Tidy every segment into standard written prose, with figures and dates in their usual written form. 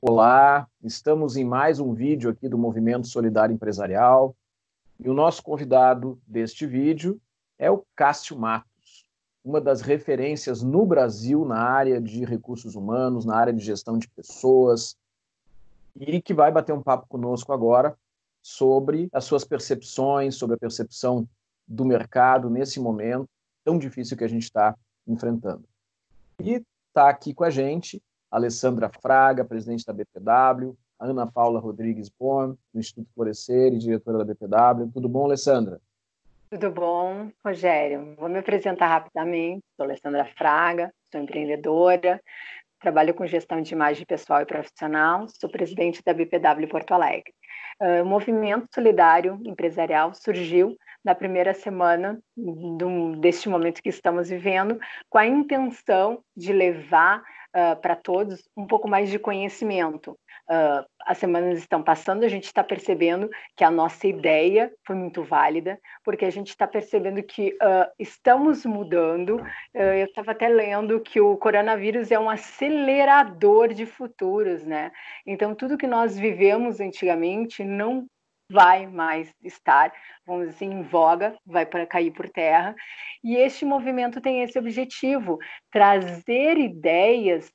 Olá, estamos em mais um vídeo aqui do Movimento Solidário Empresarial e o nosso convidado deste vídeo é o Cássio Matos, uma das referências no Brasil na área de recursos humanos, na área de gestão de pessoas, e que vai bater um papo conosco agora sobre as suas percepções, sobre a percepção do mercado nesse momento tão difícil que a gente está enfrentando. E está aqui com a gente a Alessandra Fraga, presidente da BPW, a Ana Paula Rodrigues Bon, do Instituto Florescer e diretora da BPW. Tudo bom, Alessandra? Tudo bom, Rogério. Vou me apresentar rapidamente. Sou Alessandra Fraga, sou empreendedora, trabalho com gestão de imagem pessoal e profissional, sou presidente da BPW Porto Alegre. O movimento solidário empresarial surgiu na primeira semana deste momento que estamos vivendo, com a intenção de levar para todos um pouco mais de conhecimento. As semanas estão passando, a gente está percebendo que a nossa ideia foi muito válida, porque a gente está percebendo que estamos mudando. Eu estava até lendo que o coronavírus é um acelerador de futuros, né? Então, tudo que nós vivemos antigamente não vai mais estar, vamos dizer assim, em voga, vai para cair por terra. E este movimento tem esse objetivo, trazer ideias,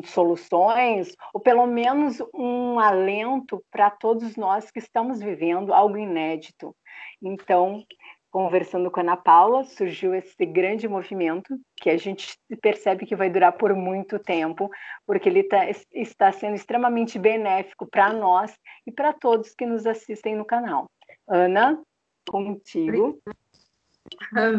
soluções, ou pelo menos um alento para todos nós que estamos vivendo algo inédito. Então, conversando com a Ana Paula, surgiu esse grande movimento que a gente percebe que vai durar por muito tempo, porque ele está sendo extremamente benéfico para nós e para todos que nos assistem no canal. Ana, contigo.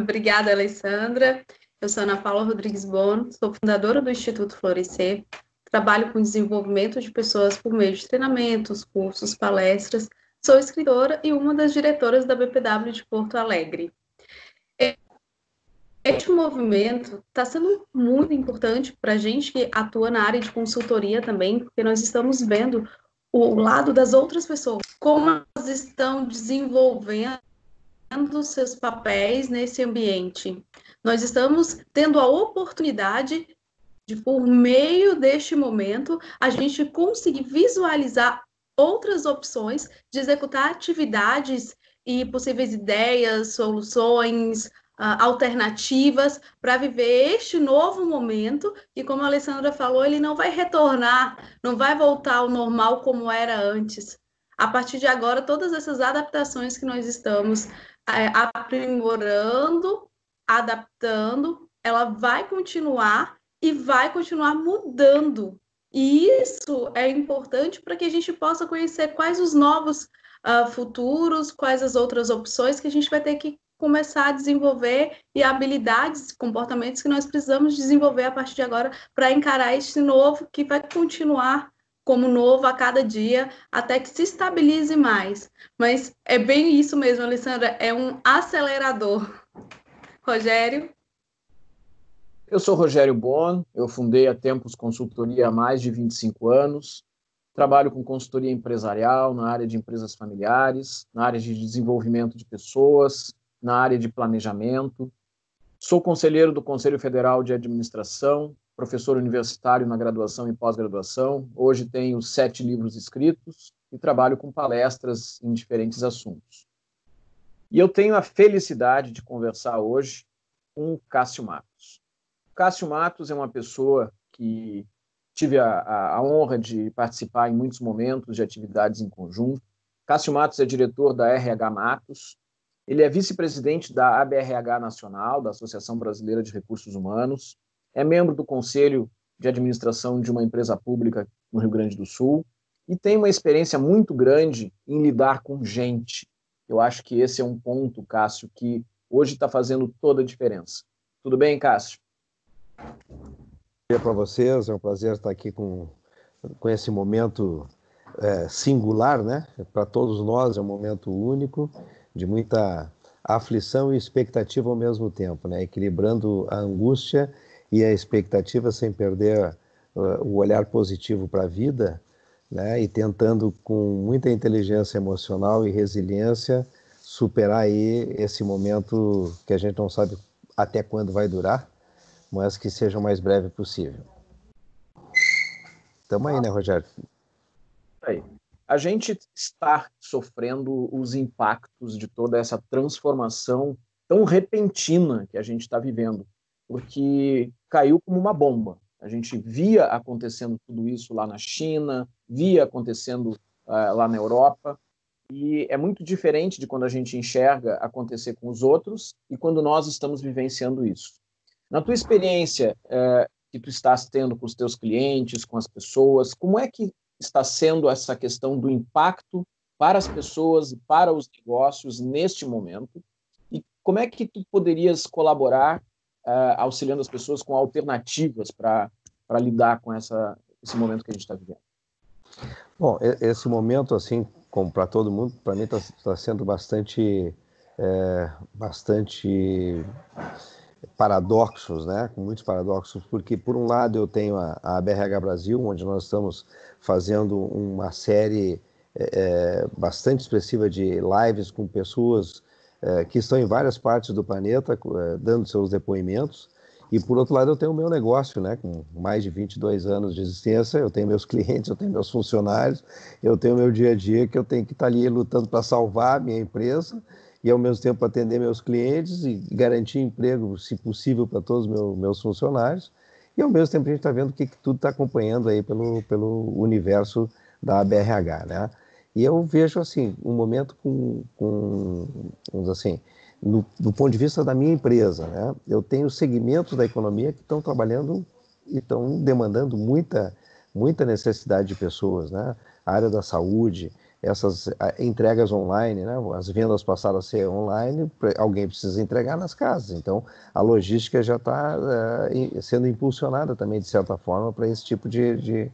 Obrigada, Alessandra. Eu sou Ana Paula Rodrigues Bon, sou fundadora do Instituto Florescer, trabalho com desenvolvimento de pessoas por meio de treinamentos, cursos, palestras, sou escritora e uma das diretoras da BPW de Porto Alegre. Este movimento está sendo muito importante para a gente que atua na área de consultoria também, porque nós estamos vendo o lado das outras pessoas, como elas estão desenvolvendo seus papéis nesse ambiente. Nós estamos tendo a oportunidade de, por meio deste momento, a gente conseguir visualizar outras opções de executar atividades e possíveis ideias, soluções, alternativas para viver este novo momento, que, como a Alessandra falou, ele não vai retornar, não vai voltar ao normal como era antes. A partir de agora, todas essas adaptações que nós estamos aprimorando, adaptando, ela vai continuar e vai continuar mudando. E isso é importante para que a gente possa conhecer quais os novos futuros, quais as outras opções que a gente vai ter que começar a desenvolver e habilidades, comportamentos que nós precisamos desenvolver a partir de agora para encarar este novo que vai continuar como novo a cada dia, até que se estabilize mais. Mas é bem isso mesmo, Alessandra, é um acelerador. Rogério? Eu sou Rogério Bon, eu fundei a Tempus Consultoria há mais de 25 anos, trabalho com consultoria empresarial na área de empresas familiares, na área de desenvolvimento de pessoas, na área de planejamento. Sou conselheiro do Conselho Federal de Administração, professor universitário na graduação e pós-graduação. Hoje tenho 7 livros escritos e trabalho com palestras em diferentes assuntos. E eu tenho a felicidade de conversar hoje com o Cássio Matos. O Cássio Matos é uma pessoa que tive a honra de participar em muitos momentos de atividades em conjunto. Cássio Matos é diretor da RH Matos. Ele é vice-presidente da ABRH Nacional, da Associação Brasileira de Recursos Humanos. É membro do Conselho de Administração de uma empresa pública no Rio Grande do Sul e tem uma experiência muito grande em lidar com gente. Eu acho que esse é um ponto, Cássio, que hoje está fazendo toda a diferença. Tudo bem, Cássio? Bom dia para vocês, é um prazer estar aqui com esse momento singular, né? Para todos nós é um momento único, de muita aflição e expectativa ao mesmo tempo, né? Equilibrando a angústia e a expectativa sem perder o olhar positivo para a vida, né? E tentando com muita inteligência emocional e resiliência superar aí esse momento que a gente não sabe até quando vai durar, mas que seja o mais breve possível. Estamos aí, né, Rogério? Aí. A gente está sofrendo os impactos de toda essa transformação tão repentina que a gente está vivendo, porque caiu como uma bomba. A gente via acontecendo tudo isso lá na China, via acontecendo lá na Europa, e é muito diferente de quando a gente enxerga acontecer com os outros e quando nós estamos vivenciando isso. Na tua experiência que tu estás tendo com os teus clientes, com as pessoas, como é que está sendo essa questão do impacto para as pessoas e para os negócios neste momento? E como é que tu poderias colaborar auxiliando as pessoas com alternativas para lidar com esse momento que a gente está vivendo? Bom, esse momento, assim, como para todo mundo, para mim está sendo bastante paradoxos, né? Com muitos paradoxos, porque por um lado eu tenho a BRH Brasil, onde nós estamos fazendo uma série bastante expressiva de lives com pessoas que estão em várias partes do planeta, dando seus depoimentos. E por outro lado eu tenho o meu negócio, né? Com mais de 22 anos de existência, eu tenho meus clientes, eu tenho meus funcionários, eu tenho o meu dia a dia que eu tenho que estar ali lutando para salvar a minha empresa e ao mesmo tempo atender meus clientes e garantir emprego, se possível, para todos os meus funcionários. E ao mesmo tempo a gente está vendo o que tudo está acompanhando aí pelo universo da BRH, né? E eu vejo, assim, um momento vamos assim, do ponto de vista da minha empresa, né? Eu tenho segmentos da economia que estão trabalhando e estão demandando muita necessidade de pessoas, né? A área da saúde, essas entregas online, né? As vendas passaram a ser online, alguém precisa entregar nas casas, então a logística já está sendo impulsionada também, de certa forma, para esse tipo de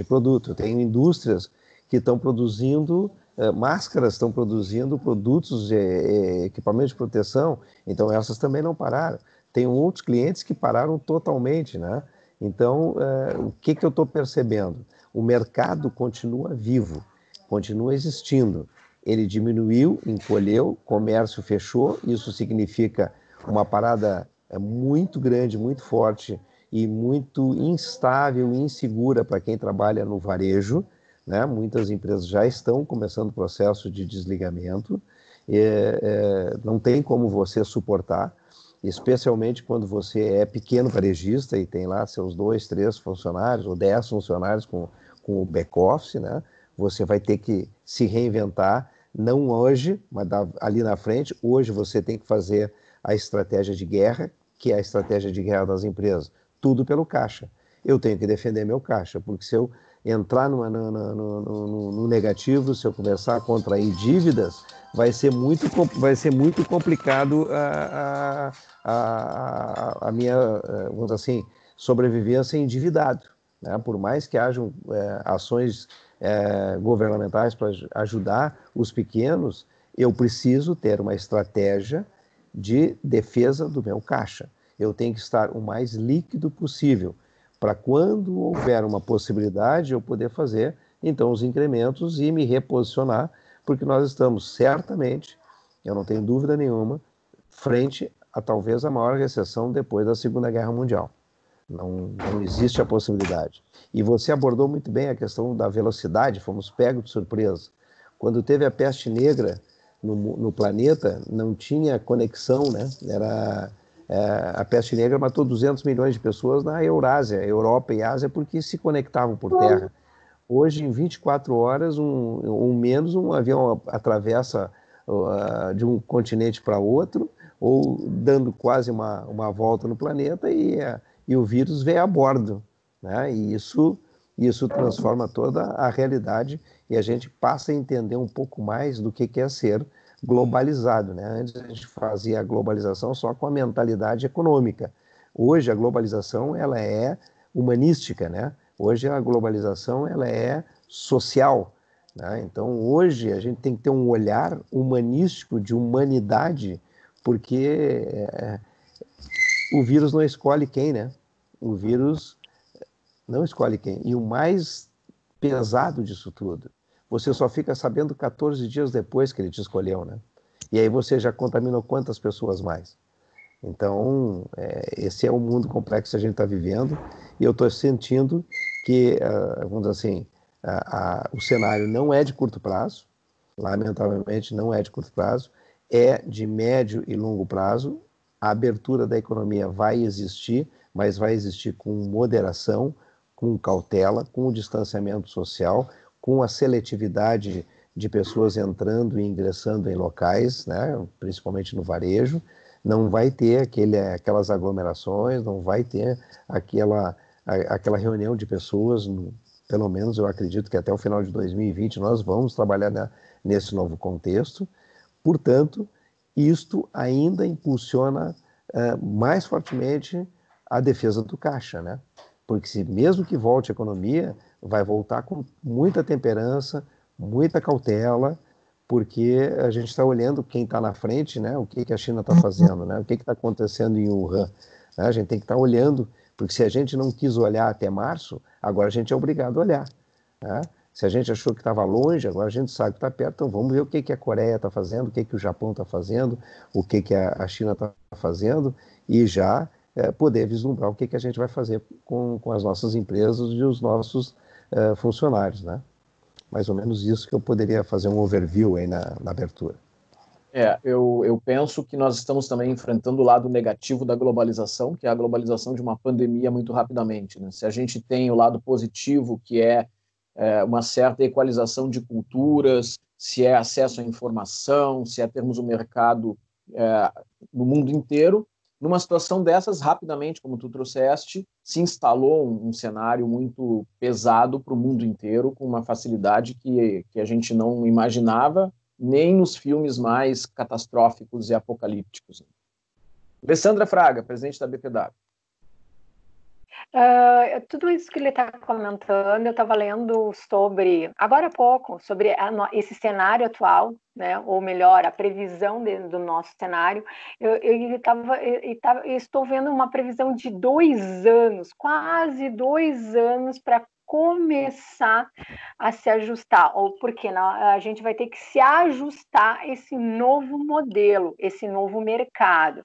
produto. Tem indústrias que estão produzindo máscaras, estão produzindo produtos, equipamentos de proteção, então essas também não pararam. Tem outros clientes que pararam totalmente, né? Então, o que eu estou percebendo? O mercado continua vivo, continua existindo. Ele diminuiu, encolheu, comércio fechou, isso significa uma parada muito grande, muito forte e muito instável e insegura para quem trabalha no varejo, né? Muitas empresas já estão começando o processo de desligamento, não tem como você suportar, especialmente quando você é pequeno varejista e tem lá seus 2, 3 funcionários ou 10 funcionários com o back-office, né? Você vai ter que se reinventar, não hoje, mas ali na frente. Hoje você tem que fazer a estratégia de guerra, que é a estratégia de guerra das empresas, tudo pelo caixa. Eu tenho que defender meu caixa, porque se eu entrar no negativo, se eu começar a contrair dívidas, vai ser muito complicado a minha, vamos dizer assim, sobrevivência endividado, né? Por mais que hajam ações governamentais para ajudar os pequenos, eu preciso ter uma estratégia de defesa do meu caixa. Eu tenho que estar o mais líquido possível, para quando houver uma possibilidade eu poder fazer, então, os incrementos e me reposicionar, porque nós estamos certamente, eu não tenho dúvida nenhuma, frente a talvez a maior recessão depois da Segunda Guerra Mundial. Não existe a possibilidade. E você abordou muito bem a questão da velocidade, fomos pegos de surpresa. Quando teve a peste negra no planeta, não tinha conexão, né? A peste negra matou 200 milhões de pessoas na Eurásia, Europa e Ásia, porque se conectavam por terra. Hoje, em 24 horas, um avião atravessa de um continente para outro, ou dando quase uma volta no planeta, e o vírus vem a bordo, né? E isso transforma toda a realidade e a gente passa a entender um pouco mais do que é ser globalizado, né? Antes a gente fazia a globalização só com a mentalidade econômica. Hoje a globalização ela é humanística, né? Hoje a globalização ela é social, né? Então hoje a gente tem que ter um olhar humanístico de humanidade, porque o vírus não escolhe quem, né? O vírus não escolhe quem. E o mais pesado disso tudo, você só fica sabendo 14 dias depois que ele te escolheu, né? E aí você já contaminou quantas pessoas mais? Então, esse é o mundo complexo que a gente está vivendo, e eu estou sentindo que, vamos dizer assim, o cenário não é de curto prazo, lamentavelmente não é de curto prazo, é de médio e longo prazo. A abertura da economia vai existir, mas vai existir com moderação, com cautela, com o distanciamento social, com a seletividade de pessoas entrando e ingressando em locais, né, principalmente no varejo. Não vai ter aquelas aglomerações, não vai ter aquela reunião de pessoas, pelo menos eu acredito que até o final de 2020 nós vamos trabalhar nesse novo contexto. Portanto, isto ainda impulsiona mais fortemente a defesa do caixa, né? Porque se mesmo que volte a economia, vai voltar com muita temperança, muita cautela, porque a gente está olhando quem está na frente, né? O que a China está fazendo, né? O que está acontecendo em Wuhan, né? A gente tem que estar olhando, porque se a gente não quis olhar até março, agora a gente é obrigado a olhar, né? Se a gente achou que estava longe, agora a gente sabe que está perto, então vamos ver o que a Coreia está fazendo, o que o Japão está fazendo, o que a China está fazendo, e já poder vislumbrar o que a gente vai fazer com as nossas empresas e os nossos funcionários, né? Mais ou menos isso que eu poderia fazer um overview aí na abertura. Eu penso que nós estamos também enfrentando o lado negativo da globalização, que é a globalização de uma pandemia muito rapidamente, né? Se a gente tem o lado positivo, que é uma certa equalização de culturas, se é acesso à informação, se é termos um mercado no mundo inteiro, numa situação dessas, rapidamente, como tu trouxeste, se instalou um cenário muito pesado para o mundo inteiro, com uma facilidade que a gente não imaginava, nem nos filmes mais catastróficos e apocalípticos. Alessandra Fraga, presidente da BPW. Tudo isso que ele está comentando, eu estava lendo agora há pouco, sobre esse cenário atual, né? Ou melhor, a previsão do nosso cenário. Eu estou vendo uma previsão de 2 anos, quase 2 anos, para começar a se ajustar, ou porque a gente vai ter que se ajustar a esse novo modelo, esse novo mercado.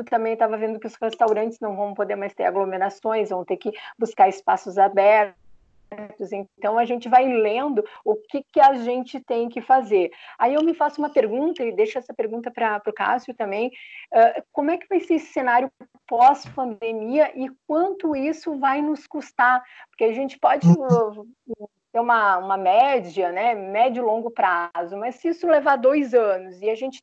Também estava vendo que os restaurantes não vão poder mais ter aglomerações, vão ter que buscar espaços abertos. Então, a gente vai lendo o que a gente tem que fazer. Aí eu me faço uma pergunta, e deixo essa pergunta para o Cássio também, como é que vai ser esse cenário pós-pandemia e quanto isso vai nos custar? Porque a gente pode ter uma média, né, médio e longo prazo, mas se isso levar 2 anos e a gente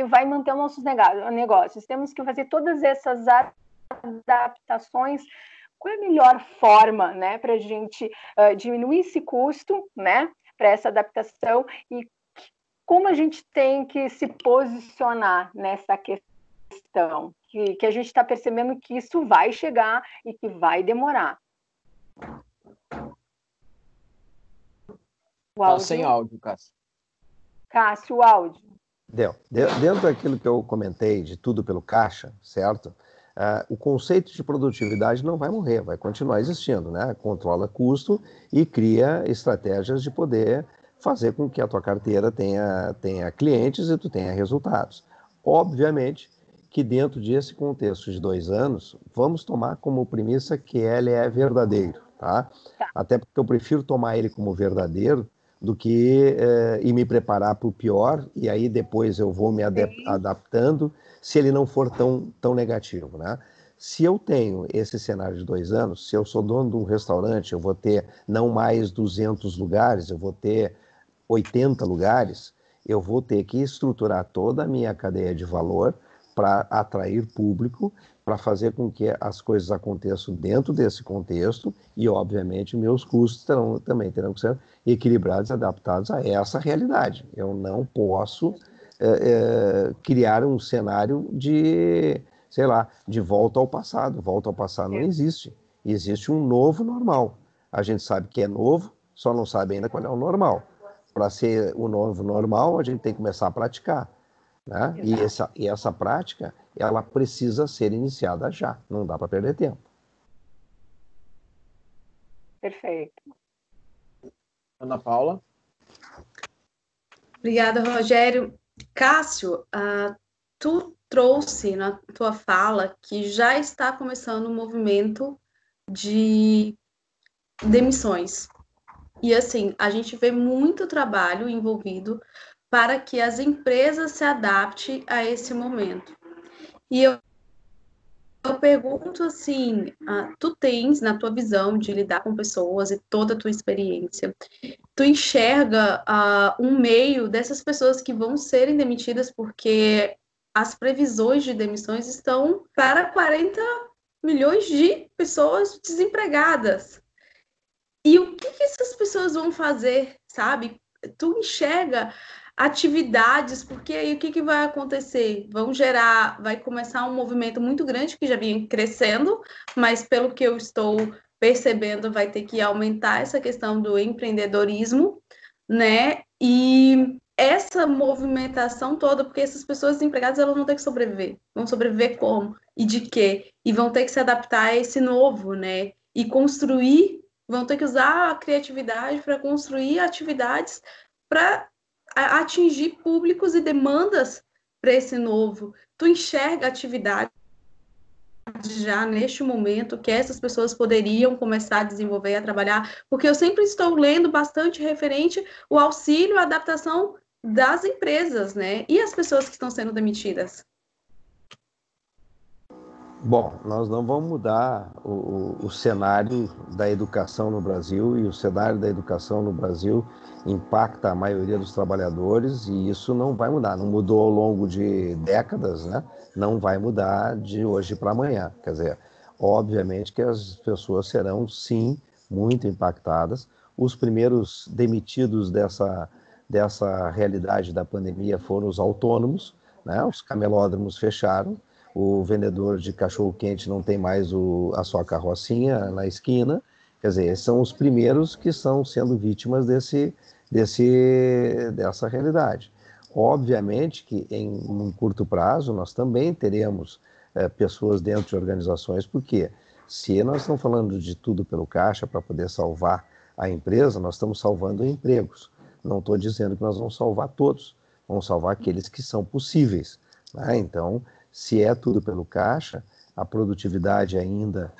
vai manter os nossos negócios, temos que fazer todas essas adaptações. Qual é a melhor forma, né, para a gente diminuir esse custo, né, para essa adaptação, e como a gente tem que se posicionar nessa questão, que a gente está percebendo que isso vai chegar e que vai demorar. Tá sem áudio, Cássio. Cássio, o áudio. Dentro daquilo que eu comentei, de tudo pelo caixa, certo? O conceito de produtividade não vai morrer, vai continuar existindo, né? Controla custo e cria estratégias de poder fazer com que a tua carteira tenha clientes e tu tenha resultados. Obviamente que dentro desse contexto de 2 anos, vamos tomar como premissa que ele é verdadeiro, tá? Até porque eu prefiro tomar ele como verdadeiro do que e me preparar para o pior, e aí depois eu vou me adaptando se ele não for tão negativo, né? Se eu tenho esse cenário de 2 anos, se eu sou dono de um restaurante, eu vou ter não mais 200 lugares, eu vou ter 80 lugares, eu vou ter que estruturar toda a minha cadeia de valor para atrair público, para fazer com que as coisas aconteçam dentro desse contexto e, obviamente, meus custos também terão que ser equilibrados e adaptados a essa realidade. Eu não posso criar um cenário de, sei lá, de volta ao passado. Volta ao passado não existe. Existe um novo normal. A gente sabe que é novo, só não sabe ainda qual é o normal. Para ser o novo normal, a gente tem que começar a praticar, né? E essa prática, ela precisa ser iniciada já, não dá para perder tempo. Perfeito. Ana Paula? Obrigada, Rogério. Cássio, tu trouxe na tua fala que já está começando um movimento de demissões. E assim, a gente vê muito trabalho envolvido para que as empresas se adaptem a esse momento. E eu pergunto assim, tu tens, na tua visão de lidar com pessoas e toda a tua experiência, tu enxerga um meio dessas pessoas que vão serem demitidas, porque as previsões de demissões estão para 40 milhões de pessoas desempregadas. E o que essas pessoas vão fazer, sabe? Tu enxerga atividades, porque aí o que vai acontecer? Vai começar um movimento muito grande que já vinha crescendo, mas pelo que eu estou percebendo, vai ter que aumentar essa questão do empreendedorismo, né? E essa movimentação toda, porque essas pessoas desempregadas, elas vão ter que sobreviver. Vão sobreviver como? E de quê? E vão ter que se adaptar a esse novo, né? E vão ter que usar a criatividade para construir atividades para atingir públicos e demandas para esse novo. Tu enxerga atividade já neste momento que essas pessoas poderiam começar a desenvolver, a trabalhar, porque eu sempre estou lendo bastante referente o auxílio, a adaptação das empresas, né? E as pessoas que estão sendo demitidas. Bom, nós não vamos mudar o cenário da educação no Brasil, e o cenário da educação no Brasil impacta a maioria dos trabalhadores, e isso não vai mudar. Não mudou ao longo de décadas, né? Não vai mudar de hoje para amanhã. Quer dizer, obviamente que as pessoas serão, sim, muito impactadas. Os primeiros demitidos dessa realidade da pandemia foram os autônomos, né? Os camelódromos fecharam. O vendedor de cachorro-quente não tem mais a sua carrocinha na esquina. Quer dizer, esses são os primeiros que estão sendo vítimas dessa realidade. Obviamente que em um curto prazo nós também teremos pessoas dentro de organizações, porque se nós estamos falando de tudo pelo caixa para poder salvar a empresa, nós estamos salvando empregos. Não estou dizendo que nós vamos salvar todos, vamos salvar aqueles que são possíveis, né? Então, se é tudo pelo caixa, a produtividade ainda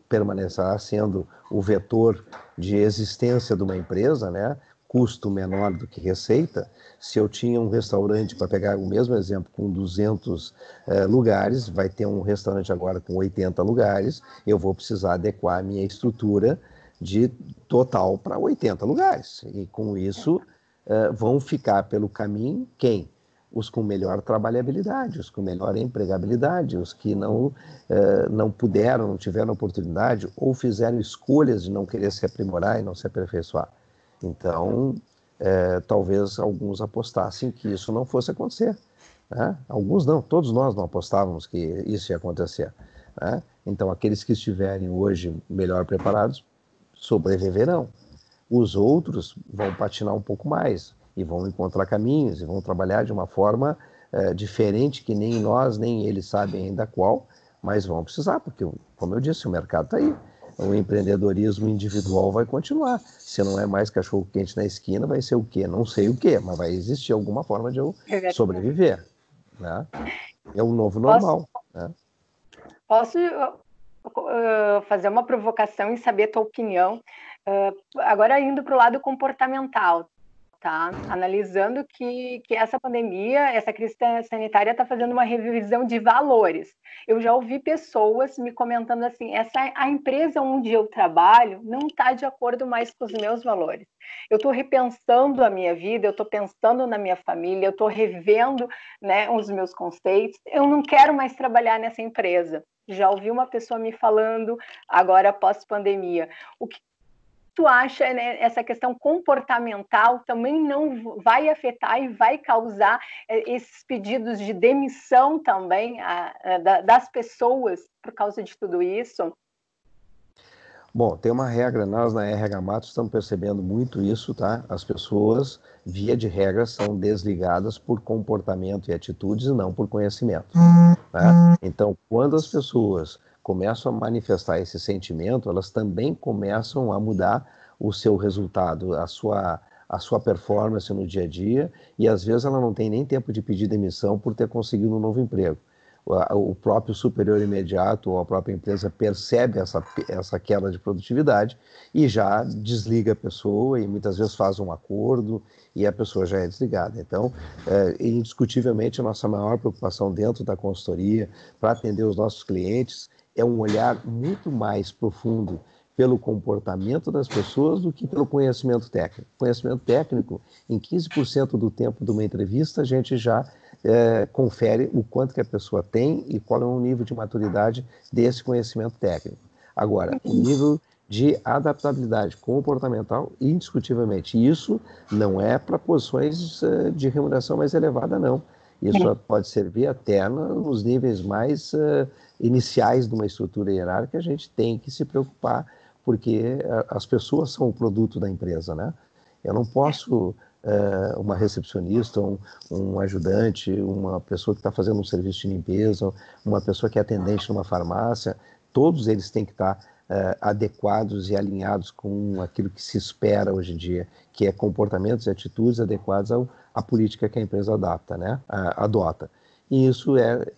permanecerá sendo o vetor de existência de uma empresa, né? Custo menor do que receita. Se eu tinha um restaurante, para pegar o mesmo exemplo, com 200 lugares, vai ter um restaurante agora com 80 lugares, eu vou precisar adequar a minha estrutura de total para 80 lugares. E com isso, vão ficar pelo caminho quem? Os com melhor trabalhabilidade, os com melhor empregabilidade, os que não puderam, não tiveram oportunidade ou fizeram escolhas de não querer se aprimorar e não se aperfeiçoar. Então, talvez alguns apostassem que isso não fosse acontecer, né? Alguns não, todos nós não apostávamos que isso ia acontecer, né? Então, aqueles que estiverem hoje melhor preparados sobreviverão. Os outros vão patinar um pouco mais e vão encontrar caminhos e vão trabalhar de uma forma diferente, que nem nós, nem eles sabem ainda qual, mas vão precisar, porque, como eu disse, o mercado está aí. O empreendedorismo individual vai continuar. Se não é mais cachorro-quente na esquina, vai ser o quê? Não sei o quê, mas vai existir alguma forma de eu sobreviver, né? É o novo normal. Né? Posso fazer uma provocação e saber a tua opinião? Agora indo para o lado comportamental, tá? Analisando que essa pandemia, essa crise sanitária está fazendo uma revisão de valores. Eu já ouvi pessoas me comentando assim, a empresa onde eu trabalho não está de acordo mais com os meus valores. Eu estou repensando a minha vida, eu estou pensando na minha família, eu estou revendo, né, os meus conceitos, eu não quero mais trabalhar nessa empresa. Já ouvi uma pessoa me falando agora pós-pandemia. O que tu acha, né, essa questão comportamental também não vai afetar e vai causar esses pedidos de demissão também das pessoas por causa de tudo isso? Bom, tem uma regra, nós na RH Matos estamos percebendo muito isso, tá? As pessoas, via de regra, são desligadas por comportamento e atitudes e não por conhecimento. Tá? Então, quando as pessoas começam a manifestar esse sentimento, elas também começam a mudar o seu resultado, a sua performance no dia a dia, e às vezes ela não tem nem tempo de pedir demissão por ter conseguido um novo emprego. o próprio superior imediato ou a própria empresa percebe essa queda de produtividade e já desliga a pessoa e muitas vezes faz um acordo e a pessoa já é desligada. Então, indiscutivelmente, a nossa maior preocupação dentro da consultoria para atender os nossos clientes é um olhar muito mais profundo pelo comportamento das pessoas do que pelo conhecimento técnico. Conhecimento técnico, em 15% do tempo de uma entrevista, a gente já confere o quanto que a pessoa tem e qual é o nível de maturidade desse conhecimento técnico. Agora, o nível de adaptabilidade comportamental, indiscutivelmente, isso não é para posições de remuneração mais elevada, não. Isso pode servir até nos níveis mais iniciais de uma estrutura hierárquica, a gente tem que se preocupar, porque as pessoas são o produto da empresa, né? Eu não posso, uma recepcionista, um ajudante, uma pessoa que está fazendo um serviço de limpeza, uma pessoa que é atendente numa farmácia, todos eles têm que estar adequados e alinhados com aquilo que se espera hoje em dia, que é comportamentos e atitudes adequados à política que a empresa adota. E isso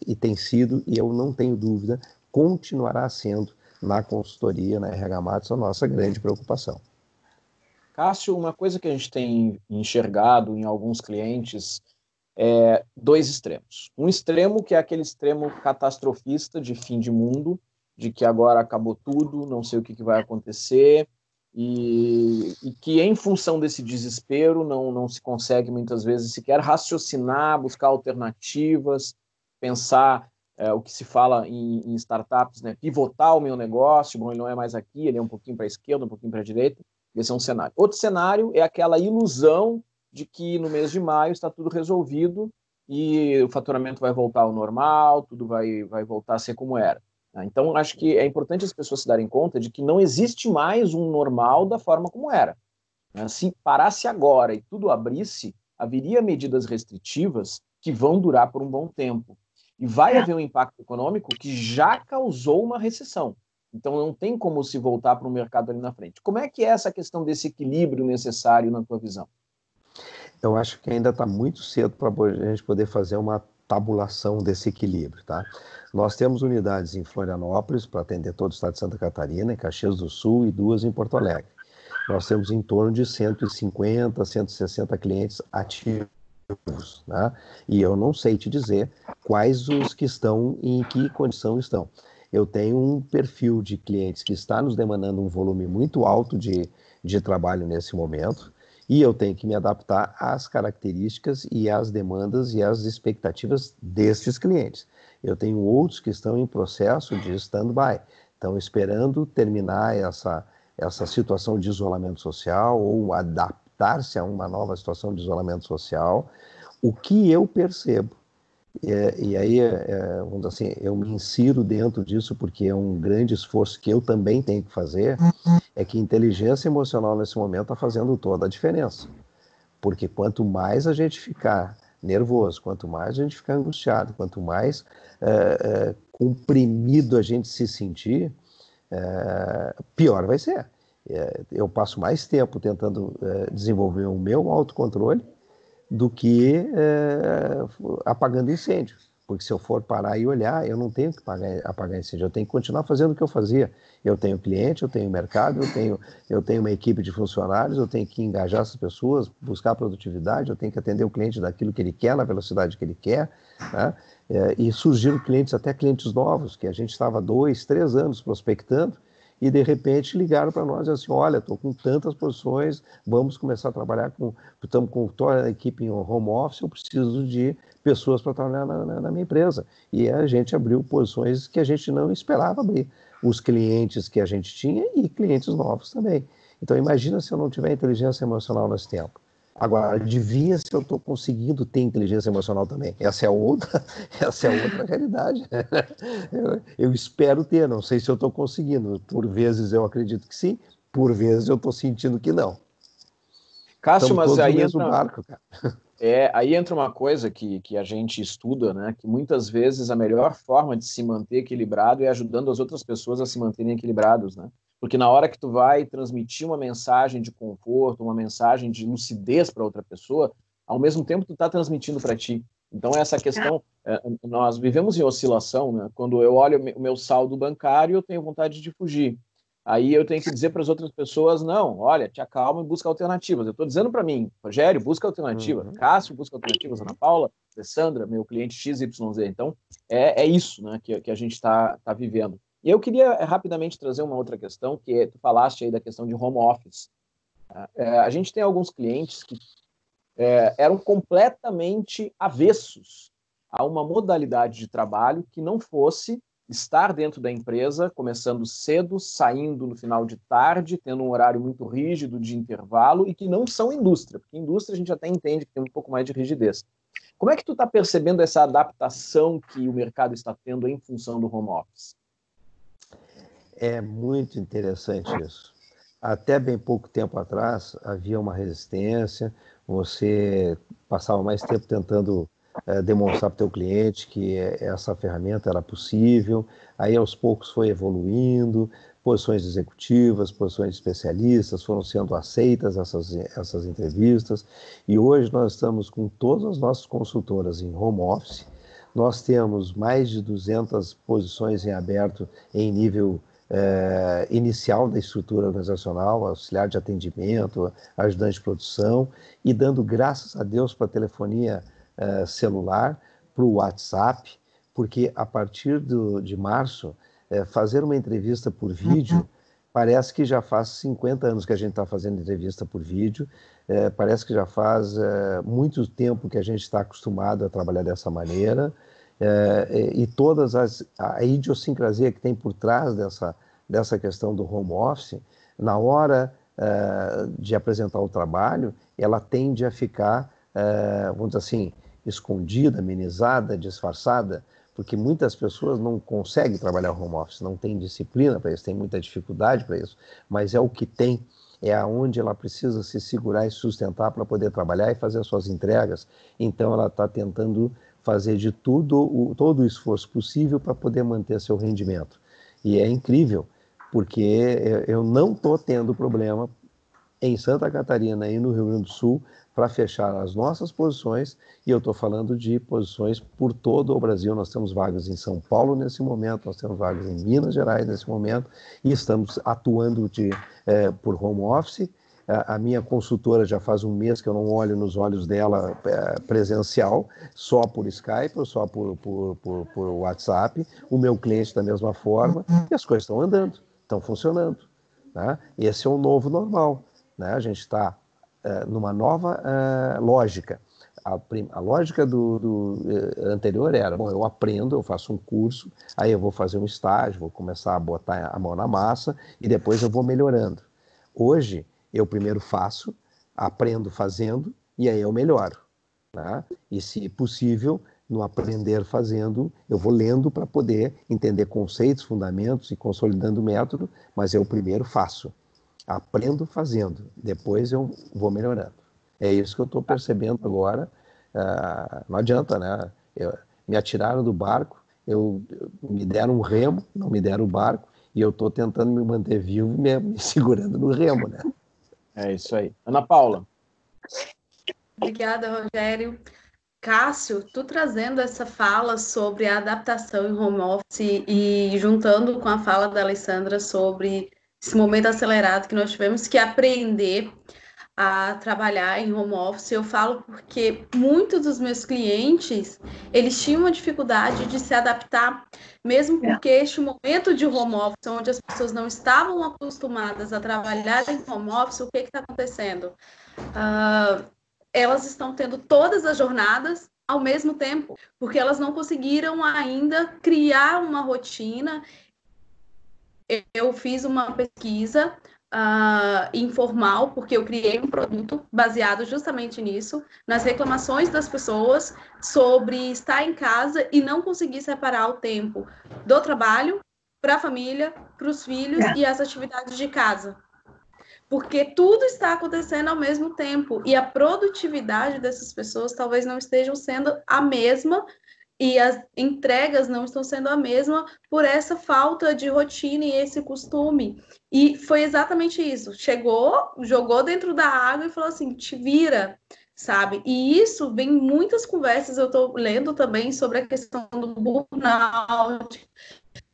e tem sido, e eu não tenho dúvida, continuará sendo na consultoria, na RH Matos, a nossa grande preocupação. Cássio, uma coisa que a gente tem enxergado em alguns clientes é dois extremos. Um extremo que é aquele extremo catastrofista de fim de mundo, de que agora acabou tudo, não sei o que vai acontecer, e que em função desse desespero não se consegue muitas vezes sequer raciocinar, buscar alternativas, pensar o que se fala em startups, né? Pivotar o meu negócio, bom, ele não é mais aqui, ele é um pouquinho para a esquerda, um pouquinho para a direita. Esse é um cenário. Outro cenário é aquela ilusão de que no mês de maio está tudo resolvido e o faturamento vai voltar ao normal, tudo vai voltar a ser como era. Então, acho que é importante as pessoas se darem conta de que não existe mais um normal da forma como era. Se parasse agora e tudo abrisse, haveria medidas restritivas que vão durar por um bom tempo. E vai haver um impacto econômico que já causou uma recessão. Então, não tem como se voltar para o mercado ali na frente. Como é que é essa questão desse equilíbrio necessário na tua visão? Eu acho que ainda está muito cedo para a gente poder fazer uma tabulação desse equilíbrio, tá? Nós temos unidades em Florianópolis para atender todo o estado de Santa Catarina, em Caxias do Sul e 2 em Porto Alegre. Nós temos em torno de 150, 160 clientes ativos, né? E eu não sei te dizer quais os que estão e em que condição estão. Eu tenho um perfil de clientes que está nos demandando um volume muito alto de trabalho nesse momento, e eu tenho que me adaptar às características e às demandas e às expectativas destes clientes. Eu tenho outros que estão em processo de stand-by, estão esperando terminar essa situação de isolamento social ou adaptar-se a uma nova situação de isolamento social. O que eu percebo, e aí, vamos dizer assim, eu me insiro dentro disso porque é um grande esforço que eu também tenho que fazer, é que a inteligência emocional nesse momento está fazendo toda a diferença. Porque quanto mais a gente ficar nervoso, quanto mais a gente ficar angustiado, quanto mais comprimido a gente se sentir, pior vai ser. Eu passo mais tempo tentando desenvolver o meu autocontrole do que apagando incêndio. Porque se eu for parar e olhar, eu não tenho que apagar incêndio, eu tenho que continuar fazendo o que eu fazia. Eu tenho cliente, eu tenho mercado, eu tenho uma equipe de funcionários, eu tenho que engajar essas pessoas, buscar produtividade, eu tenho que atender o cliente daquilo que ele quer, na velocidade que ele quer, né? E surgiram clientes, até clientes novos, que a gente estava 2, 3 anos prospectando, e de repente ligaram para nós e assim, olha, estou com tantas posições, vamos começar a trabalhar estamos com toda a equipe em home office, eu preciso de pessoas para trabalhar na minha empresa. E a gente abriu posições que a gente não esperava abrir. Os clientes que a gente tinha e clientes novos também. Então imagina se eu não tiver inteligência emocional nesse tempo. Agora, adivinha se eu estou conseguindo ter inteligência emocional também. Essa é outra realidade. Eu espero ter, não sei se eu estou conseguindo. Por vezes eu acredito que sim, por vezes eu estou sentindo que não. Cássio, mas aí entra... barco, cara. Aí entra uma coisa que a gente estuda, né? Que muitas vezes a melhor forma de se manter equilibrado é ajudando as outras pessoas a se manterem equilibrados, né? Porque na hora que tu vai transmitir uma mensagem de conforto, uma mensagem de lucidez para outra pessoa, ao mesmo tempo tu está transmitindo para ti. Então, essa questão, nós vivemos em oscilação, né? Quando eu olho o meu saldo bancário, eu tenho vontade de fugir. Aí eu tenho que dizer para as outras pessoas, não, olha, te acalma e busca alternativas. Eu estou dizendo para mim, Rogério, busca alternativa. Cássio, busca alternativas. Ana Paula, Alessandra, meu cliente XYZ. Então, é isso, né, que a gente está vivendo. E eu queria rapidamente trazer uma outra questão, que tu falaste aí da questão de home office. A gente tem alguns clientes que eram completamente avessos a uma modalidade de trabalho que não fosse estar dentro da empresa, começando cedo, saindo no final de tarde, tendo um horário muito rígido de intervalo, e que não são indústria, porque indústria a gente até entende que tem um pouco mais de rigidez. Como é que tu está percebendo essa adaptação que o mercado está tendo em função do home office? É muito interessante isso. Até bem pouco tempo atrás havia uma resistência, você passava mais tempo tentando demonstrar para o teu cliente que essa ferramenta era possível, aí aos poucos foi evoluindo, posições executivas, posições de especialistas foram sendo aceitas essas entrevistas, e hoje nós estamos com todas as nossas consultoras em home office, nós temos mais de 200 posições em aberto em nível inicial da estrutura organizacional, auxiliar de atendimento, ajudante de produção, e dando graças a Deus para a telefonia celular, para o WhatsApp, porque a partir de março, fazer uma entrevista por vídeo, parece que já faz 50 anos que a gente está fazendo entrevista por vídeo, parece que já faz muito tempo que a gente está acostumado a trabalhar dessa maneira, e todas a idiosincrasia que tem por trás dessa questão do home office, na hora de apresentar o trabalho, ela tende a ficar, vamos dizer assim, escondida, amenizada, disfarçada, porque muitas pessoas não conseguem trabalhar home office, não têm disciplina para isso, têm muita dificuldade para isso, mas é o que tem, é aonde ela precisa se segurar e sustentar para poder trabalhar e fazer as suas entregas. Então ela está tentando fazer de todo o esforço possível para poder manter seu rendimento. E é incrível, porque eu não estou tendo problema em Santa Catarina e no Rio Grande do Sul para fechar as nossas posições, e eu estou falando de posições por todo o Brasil. Nós temos vagas em São Paulo nesse momento, nós temos vagas em Minas Gerais nesse momento, e estamos atuando por home office. A minha consultora já faz um mês que eu não olho nos olhos dela presencial, só por Skype ou só por WhatsApp. O meu cliente da mesma forma, e as coisas estão andando, estão funcionando. Né? Esse é o novo normal. Né? A gente está numa nova lógica. A lógica do anterior era, bom, eu aprendo, eu faço um curso, aí eu vou fazer um estágio, vou começar a botar a mão na massa e depois eu vou melhorando. Hoje, eu primeiro faço, aprendo fazendo e aí eu melhoro. Né? E, se possível, no aprender fazendo, eu vou lendo para poder entender conceitos, fundamentos e consolidando o método, mas eu primeiro faço. Aprendo fazendo, depois eu vou melhorando. É isso que eu estou percebendo agora. Não adianta, né? Me atiraram do barco, me deram um remo, não me deram o barco, e eu estou tentando me manter vivo, me segurando no remo, né? É isso aí. Ana Paula. Obrigada, Rogério. Cássio, tu trazendo essa fala sobre a adaptação em home office e juntando com a fala da Alessandra sobre esse momento acelerado que nós tivemos que aprender a trabalhar em home office, eu falo porque muitos dos meus clientes, eles tinham uma dificuldade de se adaptar, mesmo porque este momento de home office, onde as pessoas não estavam acostumadas a trabalhar em home office, o que está acontecendo? Elas estão tendo todas as jornadas ao mesmo tempo, porque elas não conseguiram ainda criar uma rotina. Eu fiz uma pesquisa informal, porque eu criei um produto baseado justamente nisso, nas reclamações das pessoas sobre estar em casa e não conseguir separar o tempo do trabalho para a família, para os filhos e as atividades de casa. Porque tudo está acontecendo ao mesmo tempo e a produtividade dessas pessoas talvez não estejam sendo a mesma e as entregas não estão sendo a mesma por essa falta de rotina e esse costume. E foi exatamente isso. Chegou, jogou dentro da água e falou assim, te vira. sabe? E isso vem em muitas conversas, eu estou lendo também sobre a questão do burnout,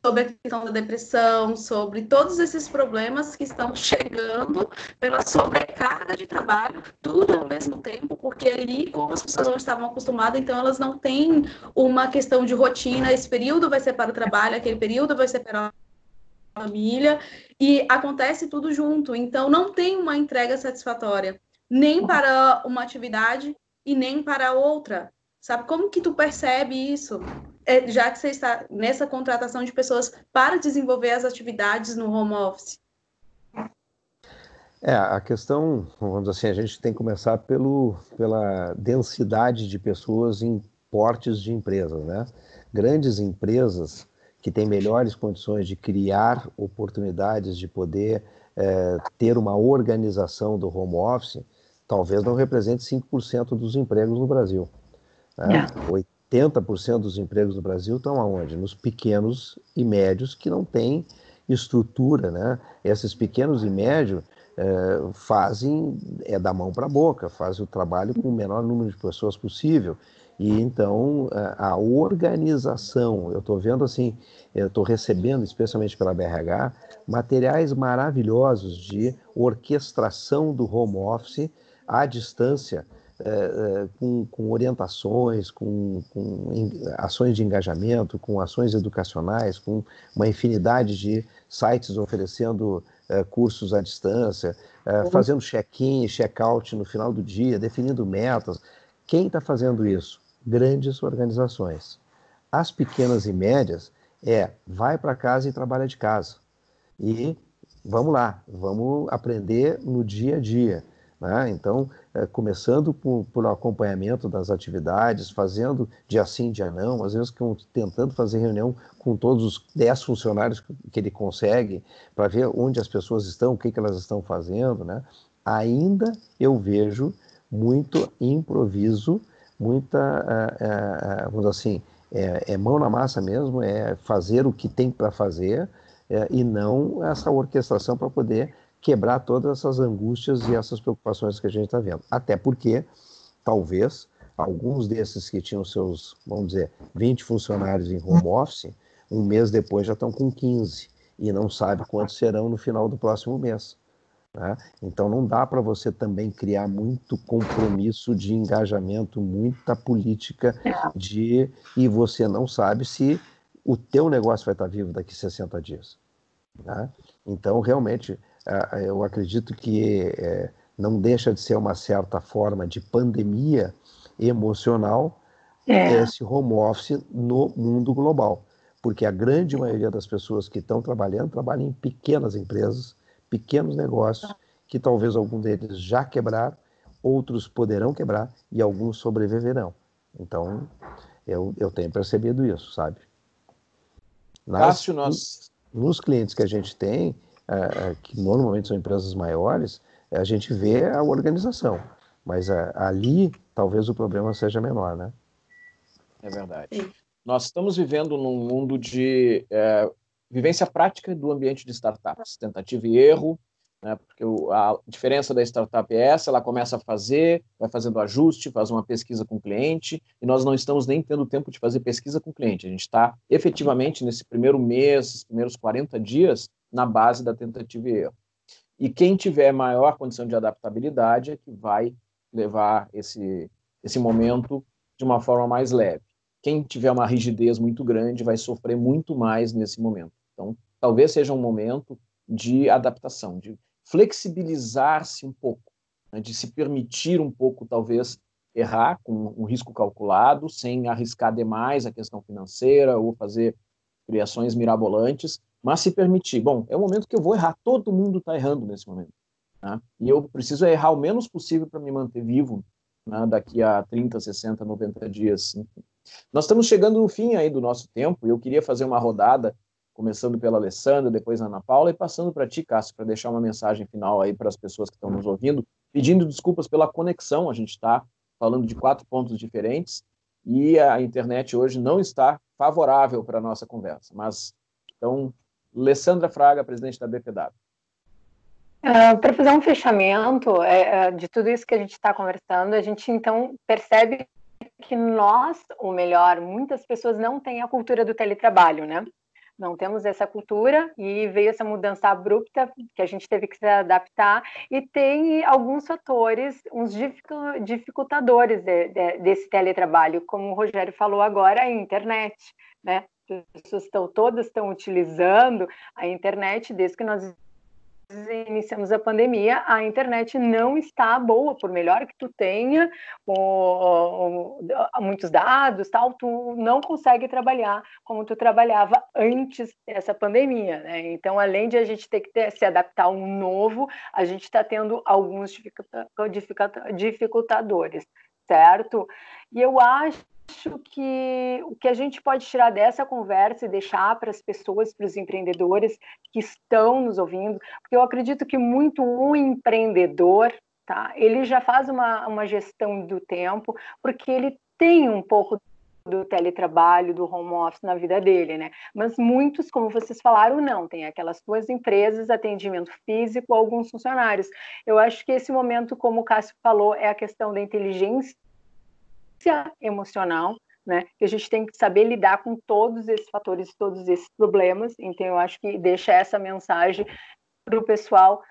sobre a questão da depressão, sobre todos esses problemas que estão chegando pela sobrecarga de trabalho, tudo ao mesmo tempo, porque ali, como as pessoas não estavam acostumadas, então elas não têm uma questão de rotina, esse período vai ser para o trabalho, aquele período vai ser para a família, e acontece tudo junto, então não tem uma entrega satisfatória, nem para uma atividade e nem para outra. Sabe como que tu percebe isso? Já que você está nessa contratação de pessoas para desenvolver as atividades no home office? A questão, vamos dizer assim, a gente tem que começar pela densidade de pessoas em portes de empresas, né? Grandes empresas que têm melhores condições de criar oportunidades de poder ter uma organização do home office, talvez não represente 5% dos empregos no Brasil, né? 80% dos empregos no Brasil estão aonde? Nos pequenos e médios que não têm estrutura, né? Esses pequenos e médios fazem da mão para a boca, fazem o trabalho com o menor número de pessoas possível. E então a organização, eu estou vendo assim, eu estou recebendo, especialmente pela BRH, materiais maravilhosos de orquestração do home office à distância, com orientações, com ações de engajamento, com ações educacionais, com uma infinidade de sites oferecendo cursos à distância, fazendo check-in e check-out no final do dia, definindo metas. Quem está fazendo isso? Grandes organizações. As pequenas e médias vai para casa e trabalha de casa. E vamos lá, vamos aprender no dia a dia, né? Então, começando por acompanhamento das atividades, fazendo dia sim, dia não, às vezes tentando fazer reunião com todos os 10 funcionários que ele consegue, para ver onde as pessoas estão, o que elas estão fazendo, né? Ainda eu vejo muito improviso, muita, vamos dizer assim, mão na massa mesmo, fazer o que tem para fazer, e não essa orquestração para poder quebrar todas essas angústias e essas preocupações que a gente está vendo. Até porque, talvez, alguns desses que tinham seus, vamos dizer, 20 funcionários em home office, um mês depois já estão com 15 e não sabe quantos serão no final do próximo mês, né? Então não dá para você também criar muito compromisso de engajamento, muita política e você não sabe se o teu negócio vai estar vivo daqui 60 dias, né? Então realmente eu acredito que não deixa de ser uma certa forma de pandemia emocional esse home office no mundo global, porque a grande maioria das pessoas que estão trabalham em pequenas empresas, pequenos negócios, que talvez algum deles já quebraram, outros poderão quebrar e alguns sobreviverão. Então, eu tenho percebido isso, sabe? Cássio, Nos clientes que a gente tem, que normalmente são empresas maiores, a gente vê a organização, mas ali talvez o problema seja menor, né? É verdade. Nós estamos vivendo num mundo de vivência prática do ambiente de startups, tentativa e erro, né? Porque a diferença da startup é essa, ela começa a fazer, vai fazendo ajuste, faz uma pesquisa com o cliente, e nós não estamos nem tendo tempo de fazer pesquisa com o cliente. A gente está efetivamente nesse primeiro mês, esses primeiros 40 dias, na base da tentativa e erro. E quem tiver maior condição de adaptabilidade é que vai levar esse momento de uma forma mais leve. Quem tiver uma rigidez muito grande vai sofrer muito mais nesse momento. Então, talvez seja um momento de adaptação, de flexibilizar-se um pouco, né, de se permitir um pouco, talvez, errar com um risco calculado, sem arriscar demais a questão financeira ou fazer criações mirabolantes, mas se permitir. Bom, é o momento que eu vou errar, todo mundo está errando nesse momento, né? E eu preciso errar o menos possível para me manter vivo, né, daqui a 30, 60, 90 dias. Enfim. Nós estamos chegando no fim aí do nosso tempo, e eu queria fazer uma rodada, começando pela Alessandra, depois a Ana Paula, e passando para ti, Cássio, para deixar uma mensagem final aí para as pessoas que estão nos ouvindo, pedindo desculpas pela conexão. A gente está falando de 4 pontos diferentes, e a internet hoje não está favorável para a nossa conversa. Mas, então, Alessandra Fraga, presidente da BPW. Para fazer um fechamento de tudo isso que a gente está conversando, a gente então percebe que nós, ou melhor, muitas pessoas não têm a cultura do teletrabalho, né? Não temos essa cultura e veio essa mudança abrupta que a gente teve que se adaptar, e tem alguns fatores, uns dificultadores desse teletrabalho, como o Rogério falou agora, a internet, né? As pessoas todas estão utilizando a internet desde que nós iniciamos a pandemia. A internet não está boa, por melhor que tu tenha muitos dados, tal, tu não consegue trabalhar como tu trabalhava antes dessa pandemia, né? Então, além de a gente ter que se adaptar a um novo, a gente está tendo alguns dificultadores, certo? E eu acho que o que a gente pode tirar dessa conversa e deixar para as pessoas, para os empreendedores que estão nos ouvindo, porque eu acredito que muito o empreendedor, tá, ele já faz uma gestão do tempo, porque ele tem um pouco do teletrabalho, do home office na vida dele, né? Mas muitos, como vocês falaram, não. Tem aquelas duas empresas, atendimento físico, alguns funcionários. Eu acho que esse momento, como o Cássio falou, é a questão da inteligência emocional, né? Que a gente tem que saber lidar com todos esses fatores, todos esses problemas. Então, eu acho que deixa essa mensagem para o pessoal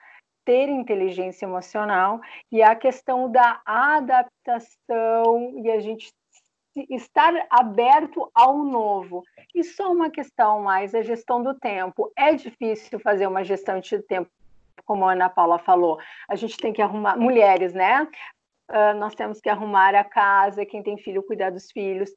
ter inteligência emocional, e a questão da adaptação e a gente estar aberto ao novo. E só uma questão mais, a gestão do tempo. É difícil fazer uma gestão de tempo, como a Ana Paula falou. A gente tem que arrumar, mulheres, né? Nós temos que arrumar a casa, quem tem filho, cuidar dos filhos,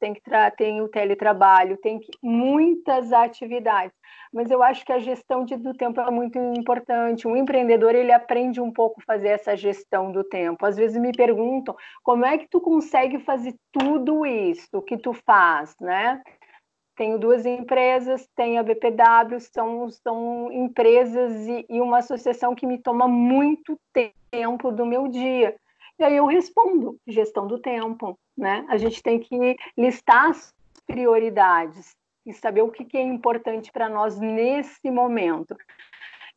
tem o teletrabalho, tem muitas atividades. Mas eu acho que a gestão do tempo é muito importante. O empreendedor, ele aprende um pouco a fazer essa gestão do tempo. Às vezes me perguntam, como é que tu consegue fazer tudo isso que tu faz, né? Tenho duas empresas, tenho a BPW, são empresas e uma associação que me toma muito tempo do meu dia. E aí eu respondo, gestão do tempo, né? A gente tem que listar as prioridades e saber o que é importante para nós nesse momento.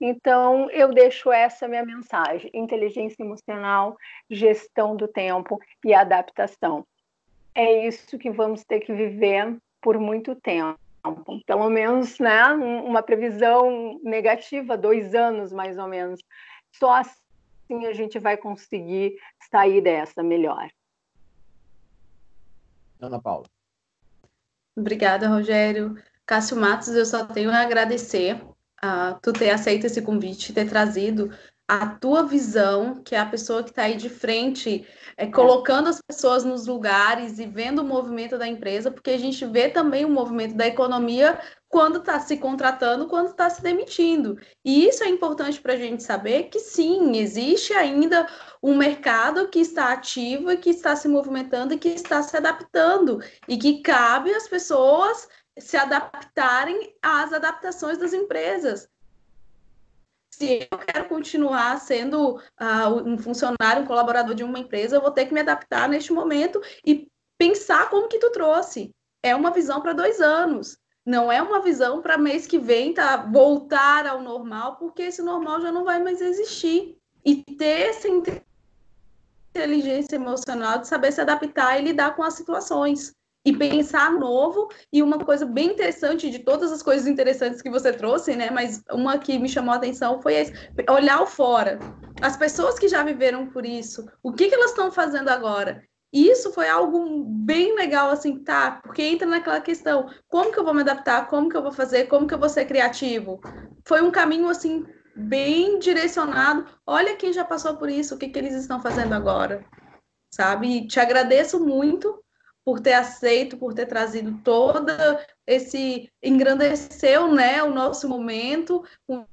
Então, eu deixo essa minha mensagem: inteligência emocional, gestão do tempo e adaptação. É isso que vamos ter que viver por muito tempo. Pelo menos, né, uma previsão negativa, 2 anos mais ou menos. Só assim a gente vai conseguir sair dessa melhor. Ana Paula. Obrigada, Rogério. Cássio Matos, eu só tenho a agradecer a tu ter aceito esse convite, ter trazido a tua visão, que é a pessoa que está aí de frente, colocando as pessoas nos lugares e vendo o movimento da empresa, porque a gente vê também o movimento da economia quando está se contratando, quando está se demitindo. E isso é importante para a gente saber que, sim, existe ainda um mercado que está ativo e que está se movimentando e que está se adaptando, e que cabe às pessoas se adaptarem às adaptações das empresas. Se eu quero continuar sendo um funcionário, um colaborador de uma empresa, eu vou ter que me adaptar neste momento e pensar como que tu trouxe. É uma visão para 2 anos. Não é uma visão para mês que vem voltar ao normal, porque esse normal já não vai mais existir. E ter essa inteligência emocional de saber se adaptar e lidar com as situações. E pensar novo. E uma coisa bem interessante, de todas as coisas interessantes que você trouxe, né? Mas uma que me chamou a atenção foi esse, olhar o fora. As pessoas que já viveram por isso, o que elas estão fazendo agora? E isso foi algo bem legal, assim, tá? Porque entra naquela questão, como que eu vou me adaptar? Como que eu vou fazer? Como que eu vou ser criativo? Foi um caminho, assim, bem direcionado. Olha quem já passou por isso, o que eles estão fazendo agora, sabe? E te agradeço muito por ter aceito, por ter trazido toda esse... engrandeceu, né, o nosso momento, com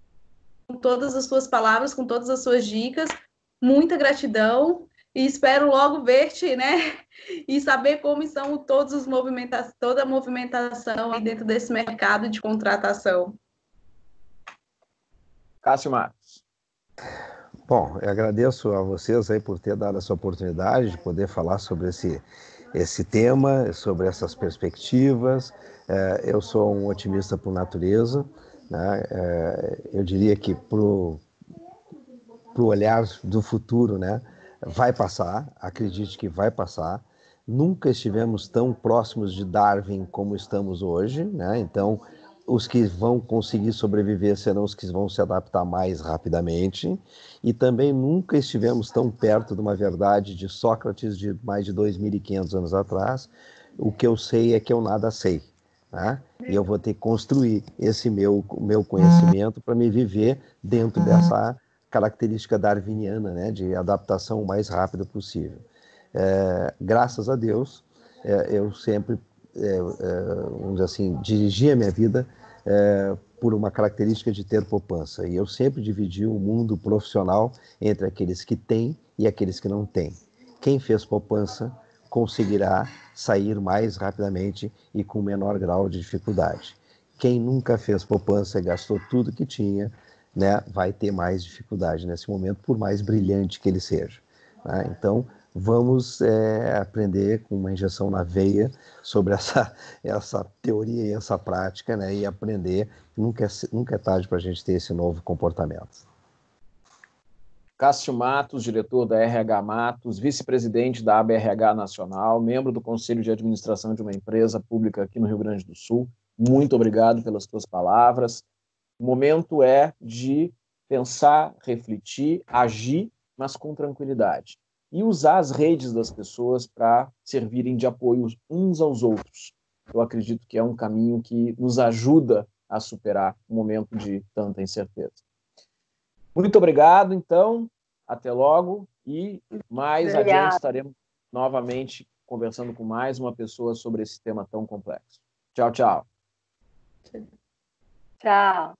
todas as suas palavras, com todas as suas dicas. Muita gratidão e espero logo ver-te, né, e saber como estão toda a movimentação aí dentro desse mercado de contratação. Cássio Marcos. Bom, eu agradeço a vocês aí por ter dado essa oportunidade de poder falar sobre esse tema, sobre essas perspectivas. Eu sou um otimista por natureza, né? Eu diria que para o olhar do futuro, né? Vai passar, acredite que vai passar. Nunca estivemos tão próximos de Darwin como estamos hoje, né? Então, os que vão conseguir sobreviver serão os que vão se adaptar mais rapidamente. E também nunca estivemos tão perto de uma verdade de Sócrates de mais de 2.500 anos atrás. O que eu sei é que eu nada sei, né? E eu vou ter que construir esse meu conhecimento para me viver dentro dessa característica darwiniana, né? De adaptação o mais rápido possível. Graças a Deus, eu sempre, vamos dizer assim, dirigi a minha vida por uma característica de ter poupança. E eu sempre dividi o mundo profissional entre aqueles que têm e aqueles que não têm. Quem fez poupança conseguirá sair mais rapidamente e com menor grau de dificuldade. Quem nunca fez poupança e gastou tudo que tinha, né, vai ter mais dificuldade nesse momento, por mais brilhante que ele seja. Né? Então, vamos aprender com uma injeção na veia sobre essa teoria e essa prática, né? E aprender. Nunca é tarde para a gente ter esse novo comportamento. Cássio Matos, diretor da RH Matos, vice-presidente da ABRH Nacional, membro do Conselho de Administração de uma empresa pública aqui no Rio Grande do Sul. Muito obrigado pelas tuas palavras. O momento é de pensar, refletir, agir, mas com tranquilidade. E usar as redes das pessoas para servirem de apoio uns aos outros. Eu acredito que é um caminho que nos ajuda a superar um momento de tanta incerteza. Muito obrigado, então. Até logo. E mais adiante estaremos novamente conversando com mais uma pessoa sobre esse tema tão complexo. Tchau, tchau. Tchau.